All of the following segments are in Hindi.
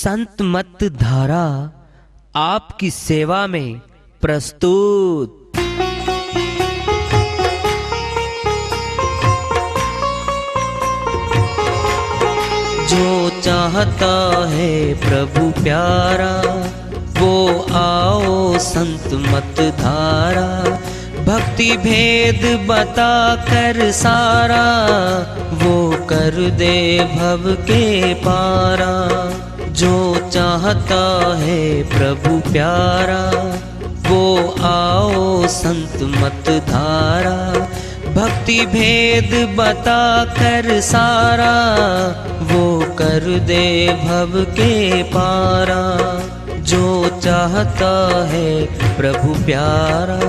संत मत धारा आपकी सेवा में प्रस्तुत। जो चाहता है प्रभु प्यारा वो आओ संत मत धारा, भक्ति भेद बता कर सारा वो कर दे भव के पारा। जो चाहता है प्रभु प्यारा वो आओ संत मत धारा, भक्ति भेद बता कर सारा वो कर दे भव के पारा। जो चाहता है प्रभु प्यारा।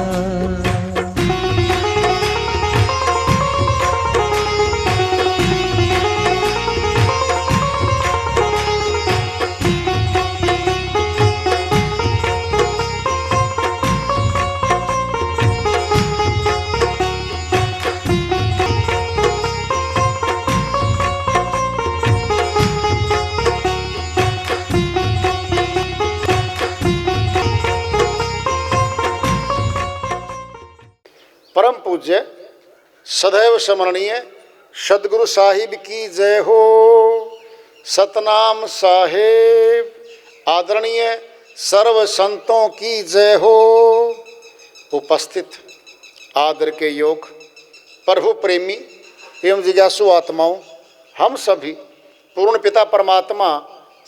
परम पूज्य सदैव स्मरणीय सदगुरु साहिब की जय हो। सतनाम साहेब आदरणीय सर्व संतों की जय हो। उपस्थित आदर के योग प्रभु प्रेमी एवं जिज्ञासु आत्माओं, हम सभी पूर्ण पिता परमात्मा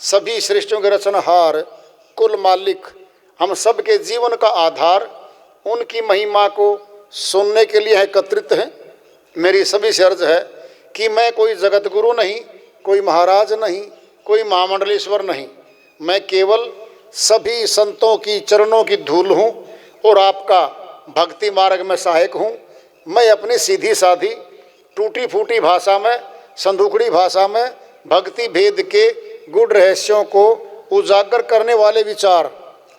सभी सृष्टियों के रचनहार कुल मालिक हम सब के जीवन का आधार उनकी महिमा को सुनने के लिए एकत्रित हैं। मेरी सभी से अर्ज है कि मैं कोई जगत गुरु नहीं, कोई महाराज नहीं, कोई महामंडलेश्वर नहीं, मैं केवल सभी संतों की चरणों की धूल हूँ और आपका भक्ति मार्ग में सहायक हूँ। मैं अपनी सीधी साधी टूटी फूटी भाषा में, संदूकड़ी भाषा में भक्ति भेद के गुड़ रहस्यों को उजागर करने वाले विचार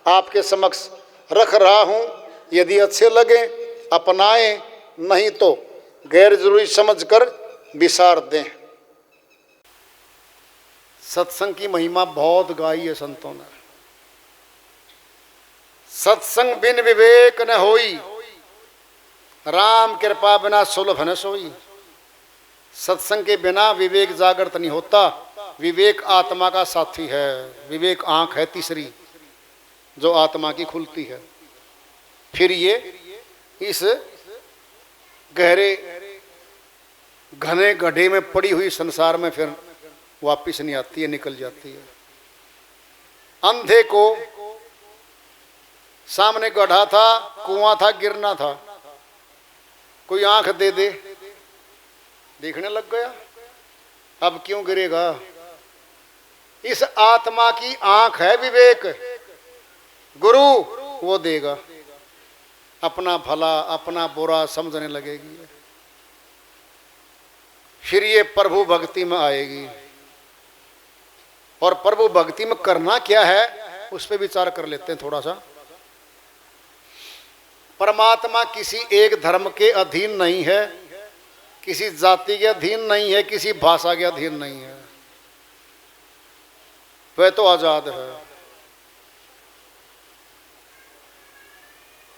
आपके समक्ष रख रहा हूँ। यदि अच्छे लगे अपनाएं, नहीं तो गैर जरूरी समझकर विसार दें। सत्संग की महिमा बहुत गाई है संतों ने। सत्संग बिन विवेक न होई, राम कृपा बिना सुलभ न सोई। सत्संग के बिना विवेक जागृत नहीं होता। विवेक आत्मा का साथी है। विवेक आंख है तीसरी जो आत्मा की खुलती है। फिर ये इस गहरे घने गड्ढे में पड़ी हुई संसार में फिर वापिस नहीं आती है, निकल जाती है। अंधे को सामने गड्ढा था, कुआं था, गिरना था, कोई आंख दे दे, देखने लग गया। अब क्यों गिरेगा? इस आत्मा की आंख है विवेक। गुरु वो देगा, अपना भला अपना बुरा समझने लगेगी, फिर ये प्रभु भक्ति में आएगी। और प्रभु भक्ति में करना क्या है उस पर विचार कर लेते हैं थोड़ा सा। परमात्मा किसी एक धर्म के अधीन नहीं है, किसी जाति के अधीन नहीं है, किसी भाषा के अधीन नहीं है। वह तो आजाद है।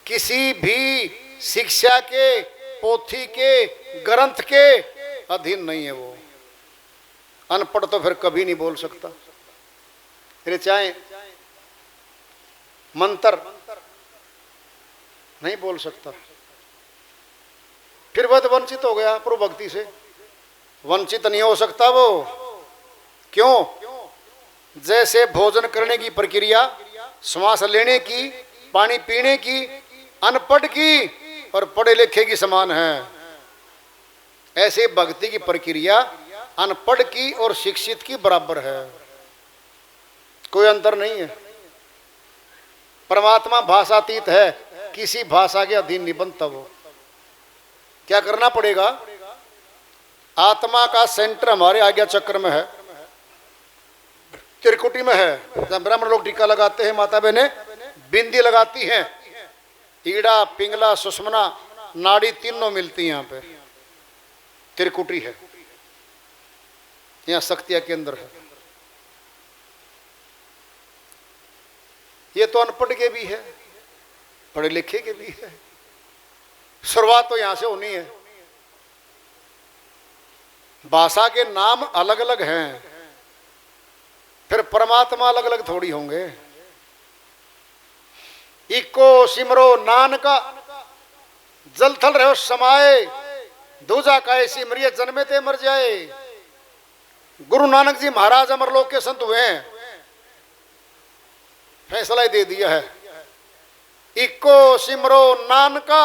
किसी भी शिक्षा के, पोथी के, ग्रंथ के अधीन नहीं है वो। अनपढ़ तो फिर कभी नहीं बोल सकता। फिर चाहे मंत्र नहीं बोल सकता, फिर वह तो वंचित हो गया। प्रभु भक्ति से वंचित नहीं हो सकता वो। क्यों? जैसे भोजन करने की प्रक्रिया, श्वास लेने की, पानी पीने की, अनपढ़ की और पढ़े लिखे की समान है, ऐसे भक्ति की प्रक्रिया अनपढ़ की और शिक्षित की बराबर है। कोई अंतर नहीं है। परमात्मा भाषातीत है, किसी भाषा के अधीन नहीं बनता वो। क्या करना पड़ेगा? आत्मा का सेंटर हमारे आज्ञा चक्र में है, त्रिकुटी में है। जब ब्राह्मण लोग टीका लगाते हैं, माता बहनें बिंदी लगाती हैं, ईड़ा, पिंगला, सुषमना, नाड़ी तीनों मिलती हैं यहाँ पे। त्रिकुटी है, यहाँ शक्तियां केंद्र है। तो अनपढ़ के भी है, पढ़े लिखे के भी है। शुरुआत तो यहां से होनी है। भाषा के नाम अलग अलग हैं, फिर परमात्मा अलग अलग थोड़ी होंगे। इको सिमरो नानका जल थल रहो समाए, दूजा काहे सिमरिय जन्मे ते मर जाए। गुरु नानक जी महाराज अमरलोक के संत हुए हैं, फैसला ही दे दिया है। इको सिमरो नानका,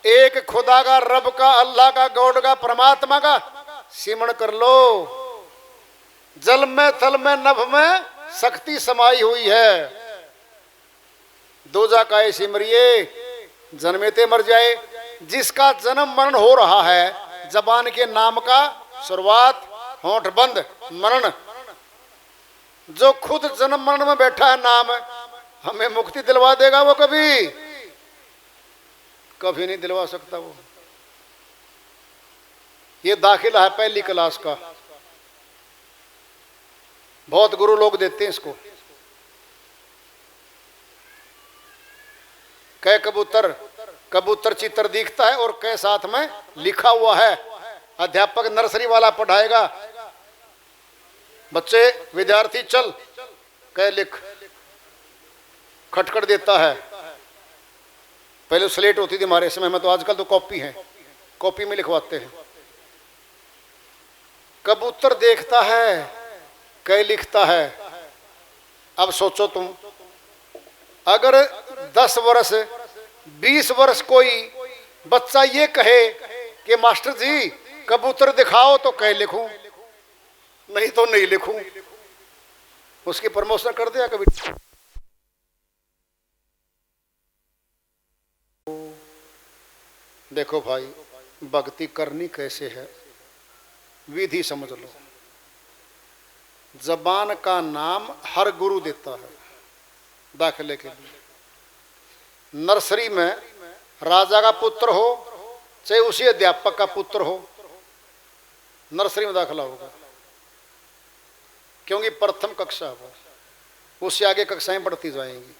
एक खुदा का, रब का, अल्लाह का, गॉड का, परमात्मा का सिमरण कर लो। जल में थल में नभ में शक्ति समाई हुई है। दूजा काहे सिमरिए जन्मेते मर जाए। जिसका जन्म मरण हो रहा है, जबान के नाम का शुरुआत, होंठ बंद, मरण। जो खुद जन्म मरण में बैठा है, नाम हमें मुक्ति दिलवा देगा वो कभी कभी नहीं दिलवा सकता वो। ये दाखिला है पहली क्लास का, बहुत गुरु लोग देते हैं इसको। कै कबूतर, कबूतर चित्र दिखता है और कै साथ में लिखा हुआ है। अध्यापक नर्सरी वाला पढ़ाएगा, बच्चे विद्यार्थी चल कै लिख, खटखट देता है। पहले स्लेट होती थी हमारे समय में, तो आजकल तो कॉपी है, कॉपी में लिखवाते हैं। कबूतर देखता है, कै लिखता है। अब सोचो तुम, अगर 10 वर्ष 20 वर्ष कोई बच्चा ये कहे कि मास्टर जी कबूतर दिखाओ, तो कै लिखूं, नहीं तो नहीं लिखूं, उसकी प्रमोशन कर दिया कभी। देखो भाई, भक्ति करनी कैसे है, विधि समझ लो। जबान का नाम हर गुरु देता है दाखिले के लिए। नर्सरी में राजा का पुत्र हो चाहे उसी अध्यापक का पुत्र हो, नर्सरी में दाखिला होगा, क्योंकि प्रथम कक्षा है, उससे आगे कक्षाएं बढ़ती जाएंगी।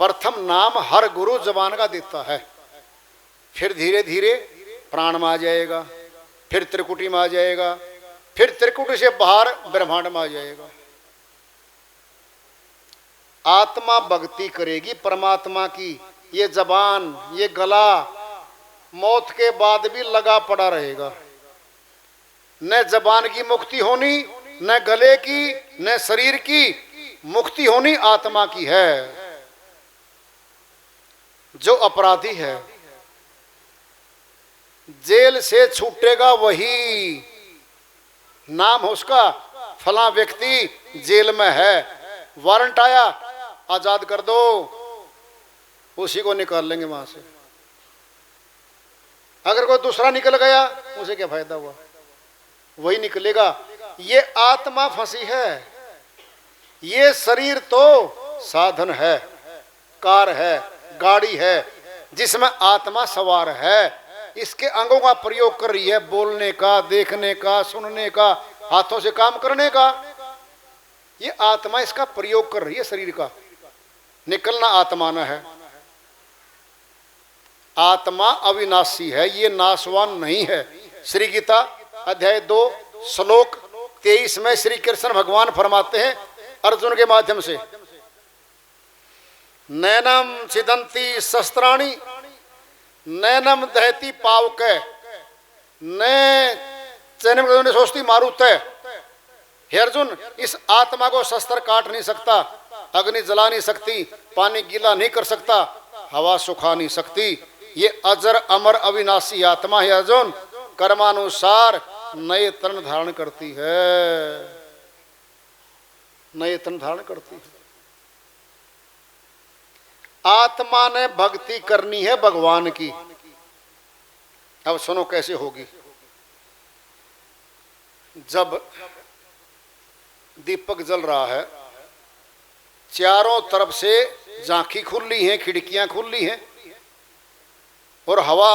प्रथम नाम हर गुरु जबान का देता है, फिर धीरे धीरे प्राण में आ जाएगा, फिर त्रिकुटी में आ जाएगा, फिर त्रिकुटी से बाहर ब्रह्मांड में आ जाएगा। आत्मा भक्ति करेगी परमात्मा की। ये जबान, ये गला मौत के बाद भी लगा पड़ा रहेगा। न जबान की मुक्ति होनी, न गले की, न शरीर की मुक्ति होनी, आत्मा की है। जो अपराधी है जेल से छूटेगा वही, नाम उसका फला व्यक्ति जेल में है, वारंट आया आजाद कर दो, उसी को निकाल लेंगे वहां से। अगर कोई दूसरा निकल गया उसे क्या फायदा हुआ, वही निकलेगा। ये आत्मा फंसी है, ये शरीर तो साधन है, कार है, गाड़ी है, जिसमें आत्मा सवार है। इसके अंगों का प्रयोग कर रही है, बोलने का, देखने का, सुनने का, हाथों से काम करने का। ये आत्मा इसका प्रयोग कर रही है शरीर का, निकलना आत्मा न है। आत्मा अविनाशी है, ये नाशवान नहीं है। श्री गीता अध्याय 2 श्लोक 23 में श्री कृष्ण भगवान फरमाते हैं अर्जुन के माध्यम से, नैनम छिदंती शस्त्राणी नैनम दहती पावक, न चैन सोचती मारुत है। हे अर्जुन, इस आत्मा को शस्त्र काट नहीं सकता, अग्नि जला नहीं सकती, पानी गीला नहीं कर सकता, हवा सुखा नहीं सकती। ये अजर अमर अविनाशी आत्मा है अर्जुन, कर्मानुसार नए तन धारण करती है, नए तन धारण करती है। आत्मा ने भक्ति करनी है भगवान की। अब सुनो कैसे होगी। जब दीपक जल रहा है, चारों तरफ से झांकी खुली है, खिड़कियां खुली हैं और हवा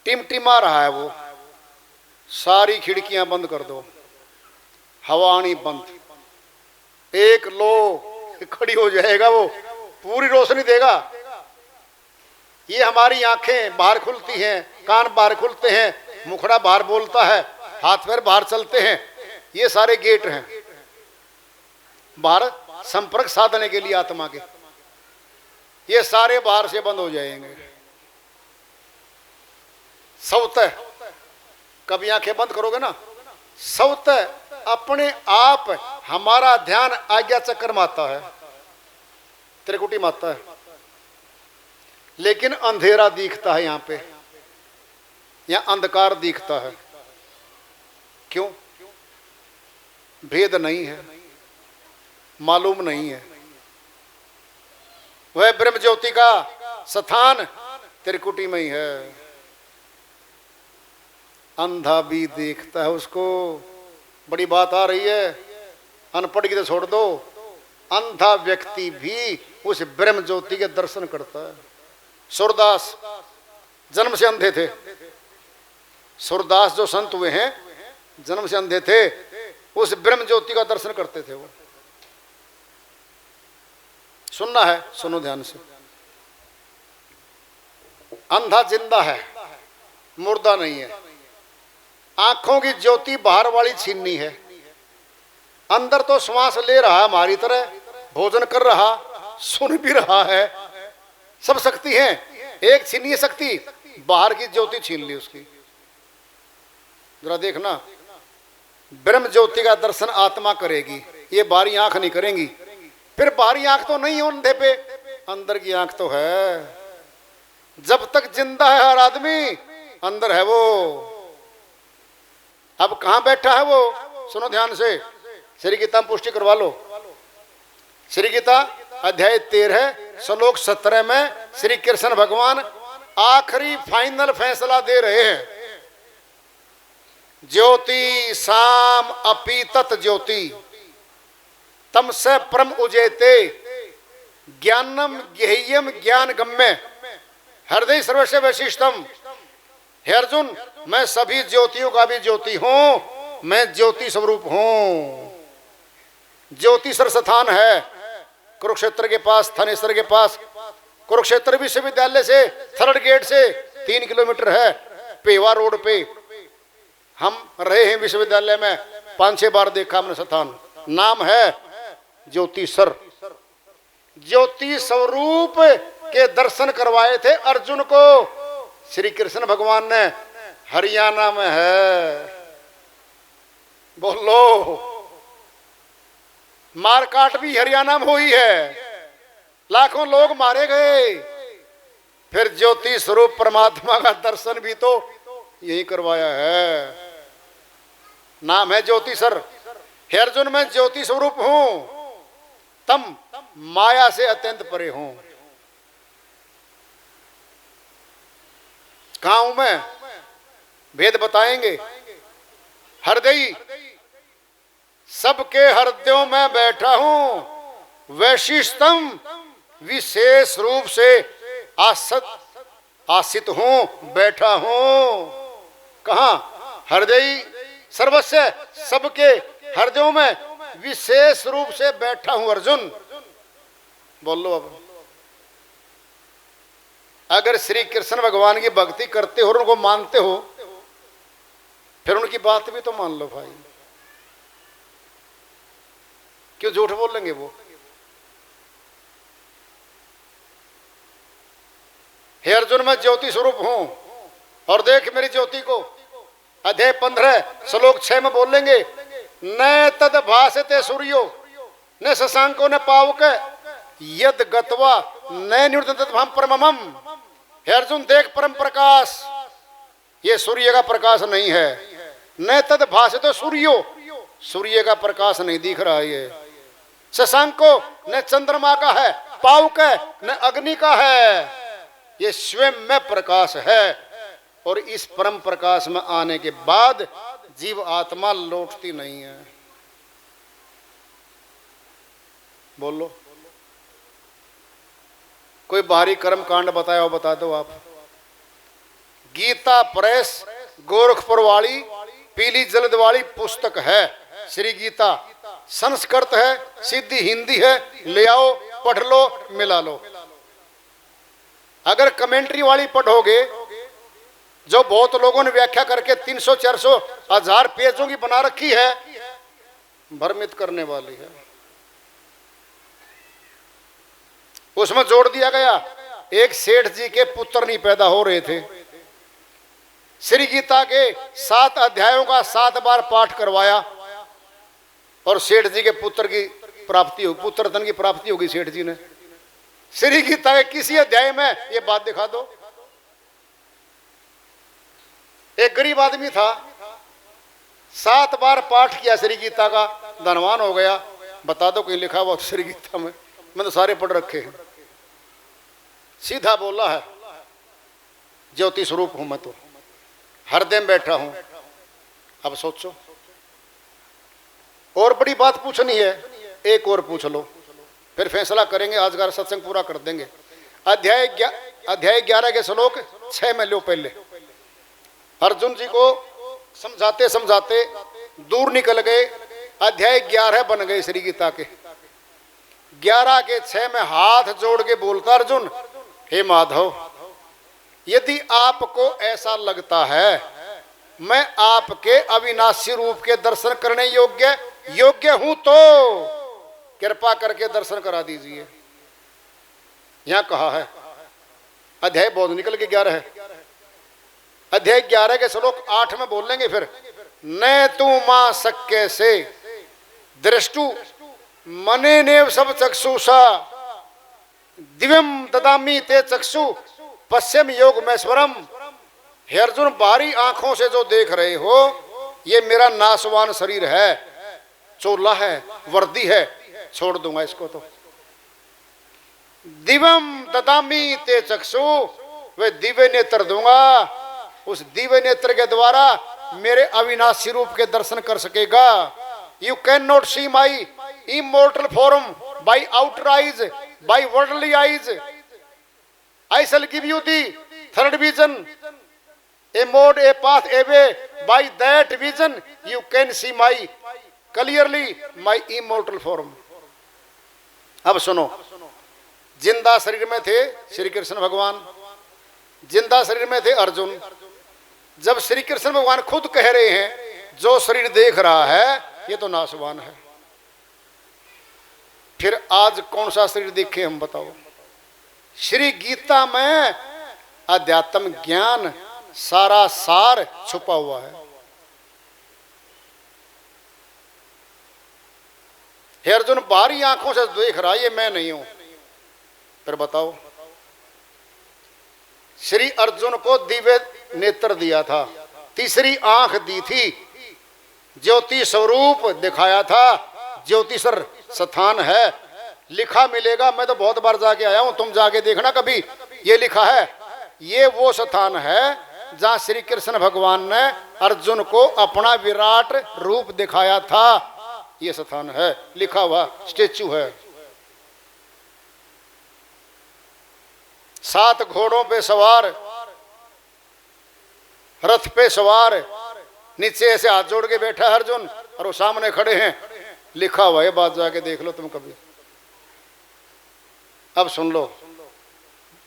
टिमटिमा रहा है, वो सारी खिड़कियां बंद कर दो, हवा आनी बंद। एक लो खड़ी हो जाएगा, वो पूरी रोशनी देगा। ये हमारी आंखें बाहर खुलती हैं, कान बाहर खुलते हैं, मुखड़ा बाहर बोलता है, हाथ पैर बाहर चलते हैं, ये सारे गेट हैं बाहर संपर्क साधने के लिए आत्मा के। ये सारे बाहर से बंद हो जाएंगे। स्वतः कभी आंखें बंद करोगे ना, स्वतः अपने आप हमारा ध्यान आज्ञा चक्र में आता है, त्रिकुटी में आता है। लेकिन अंधेरा दिखता है यहाँ पे, यहाँ अंधकार दिखता है। क्यों? भेद नहीं है, मालूम नहीं है। वह ब्रह्म ज्योति का स्थान त्रिकुटी में ही है। अंधा भी देखता है उसको। बड़ी बात आ रही है, अनपढ़ की तो छोड़ दो, अंधा व्यक्ति भी उस ब्रह्म ज्योति के दर्शन करता है। सूरदास जन्म से अंधे थे। सूरदास जो संत हुए हैं जन्म से अंधे थे, उस ब्रह्म ज्योति का दर्शन करते थे वो। सुनना है, सुनो ध्यान से। अंधा जिंदा है, मुर्दा नहीं है। आंखों की ज्योति बाहर वाली छीननी है। अंदर तो श्वास ले रहा है हमारी तरह, भोजन कर रहा, सुन भी रहा है, सब शक्ति है। एक छीनी शक्ति, बाहर की ज्योति छीन ली उसकी। जरा देखना, ब्रह्म ज्योति का दर्शन आत्मा करेगी, ये बाहरी आंख नहीं करेंगी। फिर बाहरी आंख तो नहीं है अंधे पे, अंदर की आंख तो है। जब तक जिंदा है हर आदमी, अंदर है वो। अब कहां बैठा है वो? सुनो ध्यान से, श्री गीता में पुष्टि करवा लो। श्री गीता अध्याय 13 श्लोक 17 में श्री कृष्ण भगवान आखिरी फाइनल फैसला दे रहे हैं। ज्योति साम अपि तत् ज्योति तम से परम उजेते ज्ञानम गेह्यम ज्ञान गम्य हृदय सर्वस्व वैशिष्टम। हे अर्जुन, मैं सभी ज्योतियों का भी ज्योति हूं, मैं ज्योति स्वरूप हूं। ज्योति सर स्थान है कुरुक्षेत्र के पास, थानेश्वर के पास। कुरुक्षेत्र विश्वविद्यालय से 3rd गेट से 3 किलोमीटर है, पेवा रोड पे हम रहे हैं। विश्वविद्यालय में 5-6 बार देखा हमने स्थान। नाम है ज्योति सर। ज्योति स्वरूप के दर्शन करवाए थे अर्जुन को श्री कृष्ण भगवान ने। हरियाणा में है, बोलो। मारकाट भी हरियाणा में हुई है, लाखों लोग मारे गए। फिर ज्योति स्वरूप परमात्मा का दर्शन भी तो यही करवाया है। नाम है ज्योति सर। हे अर्जुन, मैं ज्योति स्वरूप हूं, तम माया से अत्यंत परे हूं। कहां हूं मैं? भेद बताएंगे। हृदय, सबके हृदयों में बैठा हूं। वैशिष्टम, विशेष रूप से आसित हूं, बैठा हूं। कहां? हृदय सर्वस्व, सबके हृदयों में विशेष रूप से बैठा हूं अर्जुन। बोल लो। अब अगर श्री कृष्ण भगवान की भक्ति करते हो और उनको मानते हो, फिर उनकी बात भी तो मान लो भाई। क्यों झूठ बोलेंगे वो? हे अर्जुन, मैं ज्योति स्वरूप हूं और देख मेरी ज्योति को। अध्याय 15 श्लोक 6 में बोलेंगे, न तद भासते सूर्यो न शशांको न पावक यद गत्वा न निवर्तते परमम। हे अर्जुन, देख परम प्रकाश, ये सूर्य का प्रकाश नहीं है। न तद भासते सूर्यो, सूर्य का प्रकाश नहीं दिख रहा है। ये शशांको न चंद्रमा का है, पावक न अग्नि का है, ये स्वयं में प्रकाश है। और इस परम प्रकाश में आने के बाद जीव आत्मा लौटती नहीं है। बोलो, कोई बाहरी कर्म कांड बताया हो, बता दो आप। गीता प्रेस गोरखपुर वाली पीली जल्द वाली पुस्तक है श्री गीता, संस्कृत है, सीधी हिंदी है, ले आओ, पढ़ लो, मिला लो। अगर कमेंट्री वाली पढ़ोगे, जो बहुत लोगों ने व्याख्या करके 300, 400, 1000 पेजों की बना रखी है, भ्रमित करने वाली है। उसमें जोड़ दिया गया, एक सेठ जी के पुत्र नहीं पैदा हो रहे थे, श्री गीता के 7 अध्यायों का 7 बार पाठ करवाया और सेठ जी के पुत्र की प्राप्ति हो, पुत्र धन की प्राप्ति होगी। सेठ जी ने श्री गीता के किसी अध्याय में ये बात दिखा दो। एक गरीब आदमी था, 7 बार पाठ किया श्री गीता का, धनवान हो गया। बता दो कहीं लिखा हुआ श्री गीता में? मैं तो सारे पढ़ रखे हैं। सीधा बोला है, ज्योति स्वरूप हूं मैं, तो हरदम बैठा हूं। अब सोचो, और बड़ी बात पूछनी है, एक और पूछ लो, फिर फैसला करेंगे। आज का सत्संग पूरा कर देंगे। अध्याय 11 के श्लोक 6 में लो। पहले अर्जुन जी को समझाते समझाते दूर निकल गए, अध्याय 11 बन गए श्री गीता के। 11 के 6 में हाथ जोड़ के बोलता अर्जुन, हे माधव, यदि आपको ऐसा लगता है मैं आपके अविनाशी रूप के दर्शन करने योग्य हूं, तो कृपा करके दर्शन करा दीजिए। यहां कहा है, अध्याय बहुत निकल के 11 है। अध्याय 11 के श्लोक 8 में बोल लेंगे फिर। न तू मां सक्के से दृष्टु मने नेव सब चक्षुषा दिव्यम ददामी ते चक्षु पश्चिम योग मैश्वरम। हे अर्जुन, बाहरी आंखों से जो देख रहे हो, ये मेरा नाशवान शरीर है, चोला है, वर्दी है, छोड़ दूंगा इसको। तो दिव्यम ददामी ते चक्षु, वे दिव्य नेत्र दूंगा, उस दिव्य नेत्र के द्वारा मेरे अविनाशी रूप के दर्शन कर सकेगा। You can not see my immortal form by outer eyes, by worldly eyes. I shall give you the third vision, a mode, a path, a way. By that vision, you can see my clearly my immortal form. अब सुनो, जिंदा शरीर में थे श्री कृष्ण भगवान, जिंदा शरीर में थे अर्जुन। जब श्री कृष्ण भगवान खुद कह रहे हैं, जो शरीर देख रहा है ये तो नाशवान है, फिर आज कौन सा शरीर देखे हम बताओ? श्री गीता में अध्यात्म ज्ञान सारा सार छुपा हुआ है। हे अर्जुन, बाहरी आंखों से देख रहा है, ये मैं नहीं हूं। फिर बताओ, श्री अर्जुन को दिव्य नेत्र दिया था, तीसरी आंख दी थी, ज्योति स्वरूप दिखाया था, ज्योतिषर स्थान है, लिखा मिलेगा। मैं तो बहुत बार जाके आया हूं, तुम जाके देखना कभी। ये लिखा है, ये वो स्थान है जहां श्री कृष्ण भगवान ने अर्जुन को अपना विराट रूप दिखाया था। ये स्थान है, लिखा हुआ स्टेच्यू है। 7 घोड़ों पे सवार, रथ पे सवार, नीचे ऐसे हाथ जोड़ के बैठा है अर्जुन, और वो सामने खड़े हैं। लिखा हुआ है, बात जाके देख लो तुम कभी। अब सुन लो,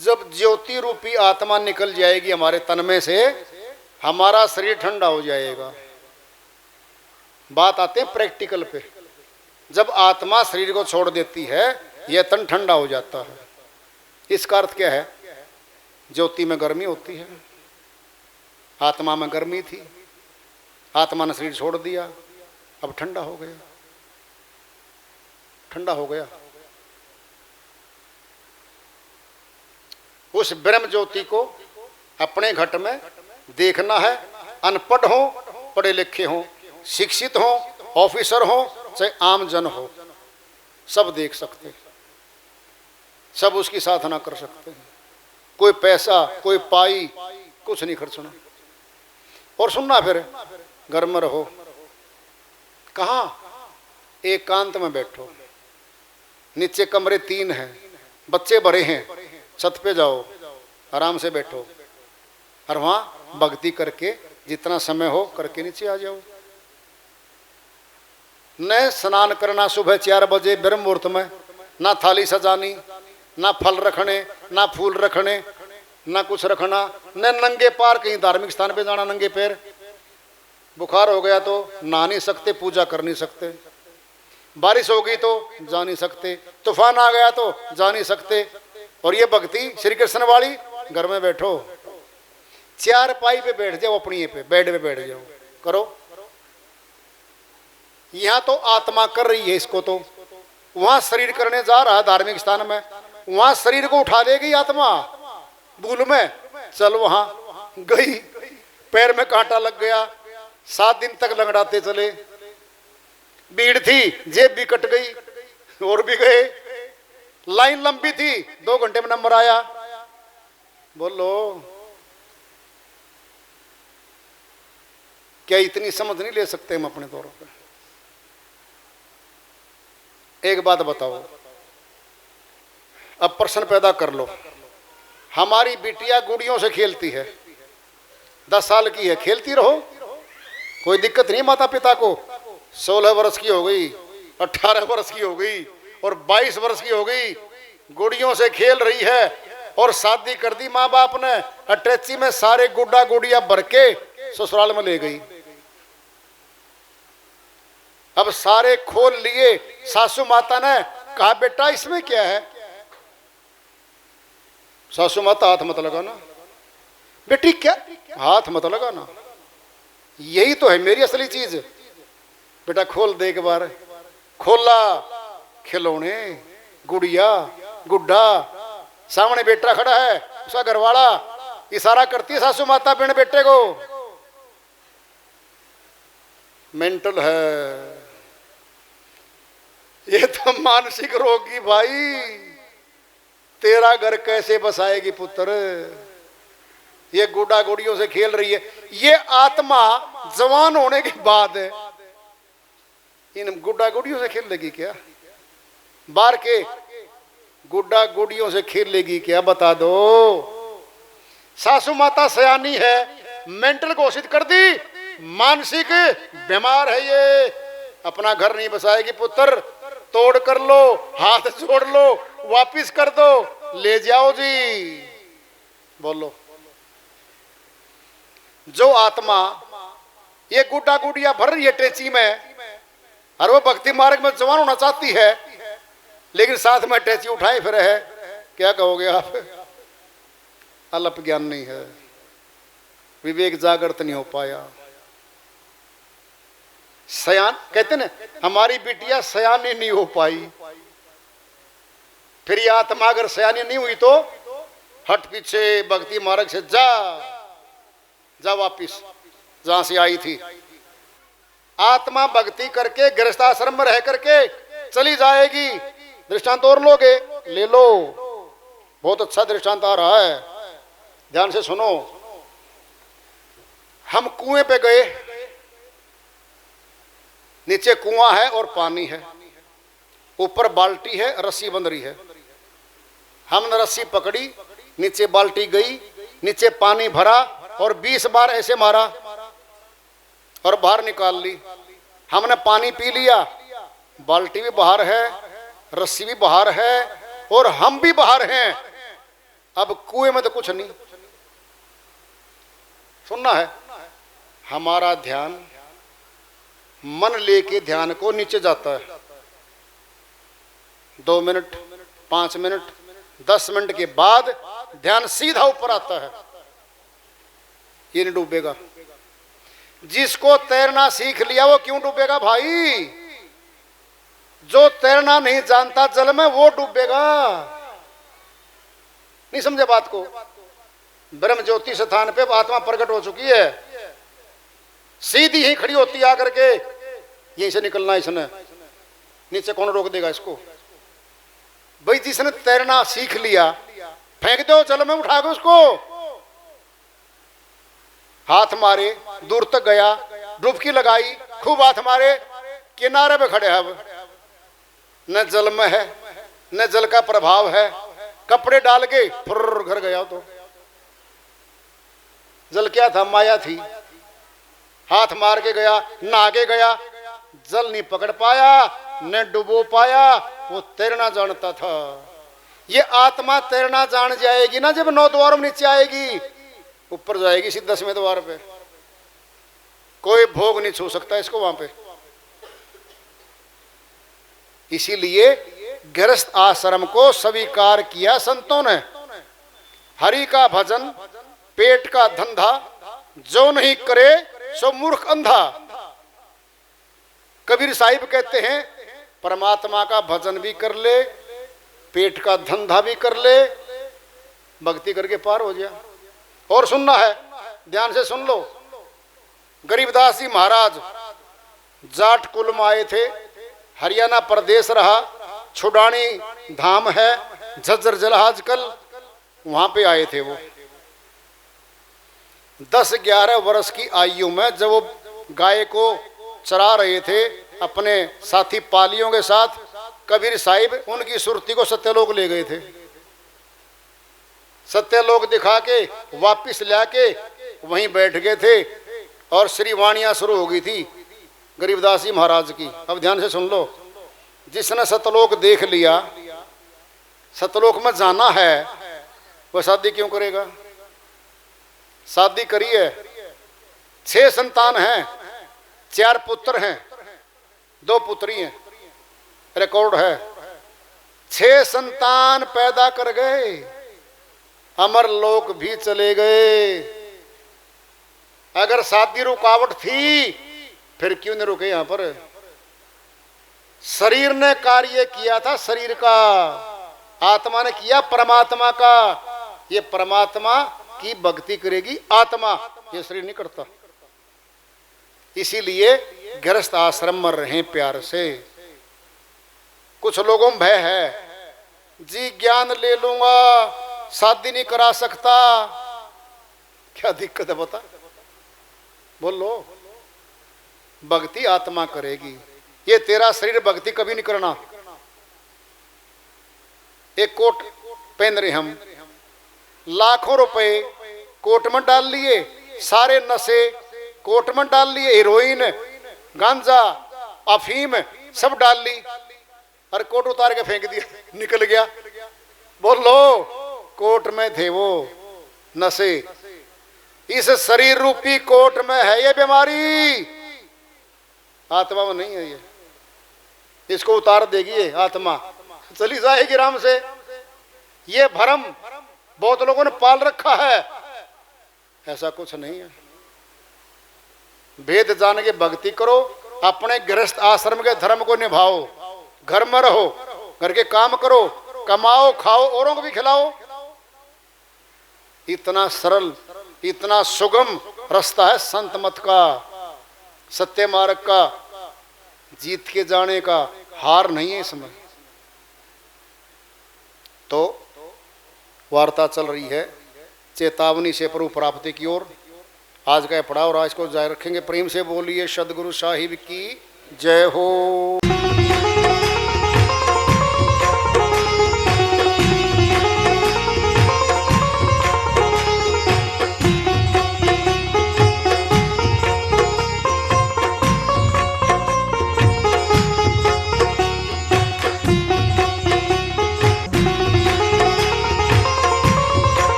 जब ज्योति रूपी आत्मा निकल जाएगी हमारे तन में से, हमारा शरीर ठंडा हो जाएगा। बात आते हैं प्रैक्टिकल पे। जब आत्मा शरीर को छोड़ देती है, यह तन ठंडा हो जाता है। इसका अर्थ क्या है? ज्योति में गर्मी होती है, आत्मा में गर्मी थी, आत्मा ने शरीर छोड़ दिया, अब ठंडा हो गया, ठंडा हो गया। उस ब्रह्म ज्योति को अपने घट में देखना है। अनपढ़ हो, पढ़े लिखे हो, शिक्षित हो, ऑफिसर हो, चाहे आम जन हो, सब देख सकते हैं, सब उसकी साधना कर सकते हैं। कोई पैसा, कोई पाई, कुछ नहीं खर्चना। और सुनना, फिर घर में रहो, कहाँ? एकांत में बैठो, नीचे कमरे 3 हैं, बच्चे भरे हैं, छत पे जाओ, आराम से बैठो, और वहां भक्ति करके जितना समय हो करके नीचे आ जाओ। न स्नान करना सुबह 4 बजे ब्रह्म मुहूर्त में, ना थाली सजानी, ना फल रखने, ना फूल रखने, ना कुछ रखना, न नंगे पार कहीं धार्मिक स्थान पे जाना नंगे पैर। बुखार हो गया तो नहा नहीं सकते, पूजा कर नहीं सकते, बारिश हो गई तो जा नहीं सकते, तूफान आ गया तो जा नहीं सकते। और ये भक्ति श्री कृष्ण वाली, घर में बैठो, 4 पाई पे बैठ जाओ, अपनी पे बेड पे बैठ जाओ, करो। यहां तो आत्मा कर रही है इसको, तो वहां शरीर करने जा रहा है धार्मिक स्थान में, वहां शरीर को उठा देगी आत्मा भूल में, चल वहां गई, पैर में कांटा लग गया, 7 दिन तक लंगड़ाते चले, भीड़ थी, जेब भी कट गई, और भी गए, लाइन लंबी थी, 2 घंटे में नंबर आया। बोलो क्या इतनी समझ नहीं ले सकते हम अपने तौर पर? एक बात बताओ, अब प्रश्न पैदा कर लो, हमारी बिटिया गुड़ियों से खेलती है, 10 साल की है, खेलती रहो, कोई दिक्कत नहीं माता पिता को। 16 वर्ष की हो गई, 18 वर्ष की हो गई और 22 वर्ष की हो गई, गुड़ियों से खेल रही है, और शादी कर दी माँ बाप ने, अटैची में सारे गुड्डा गुड़िया भर के ससुराल में ले गई। अब सारे खोल लिए, सासू माता ने कहा बेटा इसमें क्या है? सासू माता हाथ मत लगाना, बेटी क्या हाथ मत लगाना, यही तो है मेरी असली चीज। बेटा खोल दे, एक बार खोला, खिलौने, गुड़िया, गुड्डा, सामने बेटा खड़ा है, उसका घरवाला इशारा करती है सासू माता बिन बेटे को, मेंटल है ये तो मानसिक रोगी भाई, तेरा घर कैसे बसाएगी पुत्र? ये गुड्डा गुड़ियों से खेल रही है, ये आत्मा जवान होने के बाद इन गुड्डा गुड़ियों से खेल लेगी क्या? बाहर के गुड्डा गुड़ियों से खेल लेगी क्या? बता दो। सासू माता सयानी है, मेंटल घोषित कर दी, मानसिक बीमार है ये, अपना घर नहीं बसाएगी पुत्र, तोड़ कर लो, हाथ जोड़ लो, वापिस कर दो, ले जाओ जी। बोलो जो आत्मा ये गुड्डा गुड़िया भर रही है टेची में, और वो भक्ति मार्ग में जवान होना चाहती है, लेकिन साथ में टेची उठाए फिर है, क्या कहोगे आप? अल्प ज्ञान नहीं है, विवेक जागृत नहीं हो पाया। सयान कहते ना, हमारी बिटिया सयानी नहीं हो पाई, फिर ये आत्मा अगर सयानी नहीं हुई तो हट पीछे, भक्ति मार्ग से जा वापिस जहां से आई थी। आत्मा भक्ति करके गृहस्थाश्रम में रह करके चली जाएगी। दृष्टांत और लोगे, ले लो, बहुत अच्छा दृष्टांत आ रहा है, ध्यान से सुनो। हम कुएं पे गए, नीचे कुआं है और पानी है, ऊपर बाल्टी है, रस्सी बंध रही है। हमने रस्सी पकड़ी, नीचे बाल्टी गई, नीचे पानी भरा और 20 बार ऐसे मारा और बाहर निकाल ली। हमने पानी पी लिया, बाल्टी भी बाहर है, रस्सी भी बाहर है और हम भी बाहर हैं। अब कुएं में तो कुछ नहीं। सुनना है, हमारा ध्यान मन लेके ध्यान को नीचे जाता है। 2 मिनट, 5 मिनट, 10 मिनट के बाद ध्यान सीधा ऊपर आता है, ये नहीं डूबेगा। जिसको तैरना सीख लिया वो क्यों डूबेगा भाई? जो तैरना नहीं जानता जल में वो डूबेगा। नहीं समझे बात को? ब्रह्म ज्योति स्थान पे आत्मा प्रकट हो चुकी है, सीधी ही खड़ी होती आकर के, यहीं से निकलना इसने, नीचे कौन रोक देगा इसको? भाई जिसने तैरना सीख लिया, फेंक दो जल में, उठा के उसको, हाथ मारे, दूर तक गया, डुबकी लगाई, खूब हाथ मारे, किनारे पे खड़े। अब न जल में है, न जल का प्रभाव है, कपड़े डाल के फुर्र घर गया। तो जल क्या था? माया थी। हाथ मार के गया, नहा के गया, जल नहीं पकड़ पाया, न डुबो पाया, वो तैरना जानता था। ये आत्मा तैरना जान जाएगी ना जब 9 द्वारों में नीचे आएगी, ऊपर जाएगी सीधा 10वें द्वार पे। कोई भोग नहीं छू सकता इसको वहां पे। इसीलिए गृहस्थ आश्रम को स्वीकार किया संतों ने। हरि का भजन पेट का धंधा, जो नहीं करे सो मूर्ख अंधा। कबीर साहिब कहते हैं परमात्मा का भजन भी कर ले, पेट का धंधा भी कर ले, भक्ति करके पार हो जाए। और सुनना है, ध्यान से सुन लो। गरीबदास जी महाराज जाट कुल में आए थे, हरियाणा प्रदेश रहा, छुडानी धाम है, झज्जर जिला आजकल, वहां पे आए थे वो। 10-11 वर्ष की आयु में जब वो गाय को चरा रहे थे अपने साथी पालियों के साथ, कबीर साहिब उनकी सुरती को सत्यलोक ले गए थे। सत्यलोक दिखा के वापिस लाके वहीं बैठ गए थे और श्रीवाणियां शुरू हो गई थी गरीबदास जी महाराज की। अब ध्यान से सुन लो। जिसने सतलोक देख लिया, सतलोक में जाना है, वह शादी क्यों करेगा? शादी करी है, 6 संतान हैं, 4 पुत्र हैं, 2 पुत्री हैं, रिकॉर्ड है। 6 संतान पैदा कर गए, अमर लोक भी चले गए। अगर शादी रुकावट थी फिर क्यों नहीं रुके? यहां पर शरीर ने कार्य किया था, शरीर का, आत्मा ने किया परमात्मा का। ये परमात्मा की भक्ति करेगी आत्मा, ये शरीर नहीं करता। इसीलिए गृहस्थ आश्रम में रहें प्यार से। कुछ लोगों में भय है, जी ज्ञान ले लूंगा, शादी नहीं करा सकता। क्या दिक्कत है बता? बोलो। भक्ति आत्मा करेगी, ये तेरा शरीर भक्ति कभी नहीं करना। एक कोट पहन रहे हम, लाखों रुपए कोट में डाल लिए, सारे नशे कोट में डाल लिए, हीरोइन, गांजा, अफीम सब डाल ली, और कोट उतार के फेंक दिया, निकल गया। बोलो, कोट में थे वो नशे। इस शरीर रूपी कोट में है ये बीमारी, आत्मा में नहीं है। ये इसको उतार देगी ये आत्मा, चली जाएगी आराम से। ये भ्रम बहुत लोगों ने पाल रखा है, ऐसा कुछ नहीं है। भेद जान के भक्ति करो, अपने गृहस्थ आश्रम के धर्म को निभाओ, घर में रहो, घर के काम करो, कमाओ, खाओ, औरों को भी खिलाओ। इतना सरल, इतना सुगम रास्ता है संत मत का, सत्य मार्ग का, जीत के जाने का। हार नहीं है इसमें। तो वार्ता चल रही है चेतावनी से प्रभु प्राप्ति की ओर। आज का पढ़ा और आज को जारी रखेंगे। प्रेम से बोलिए सदगुरु साहिब की जय हो।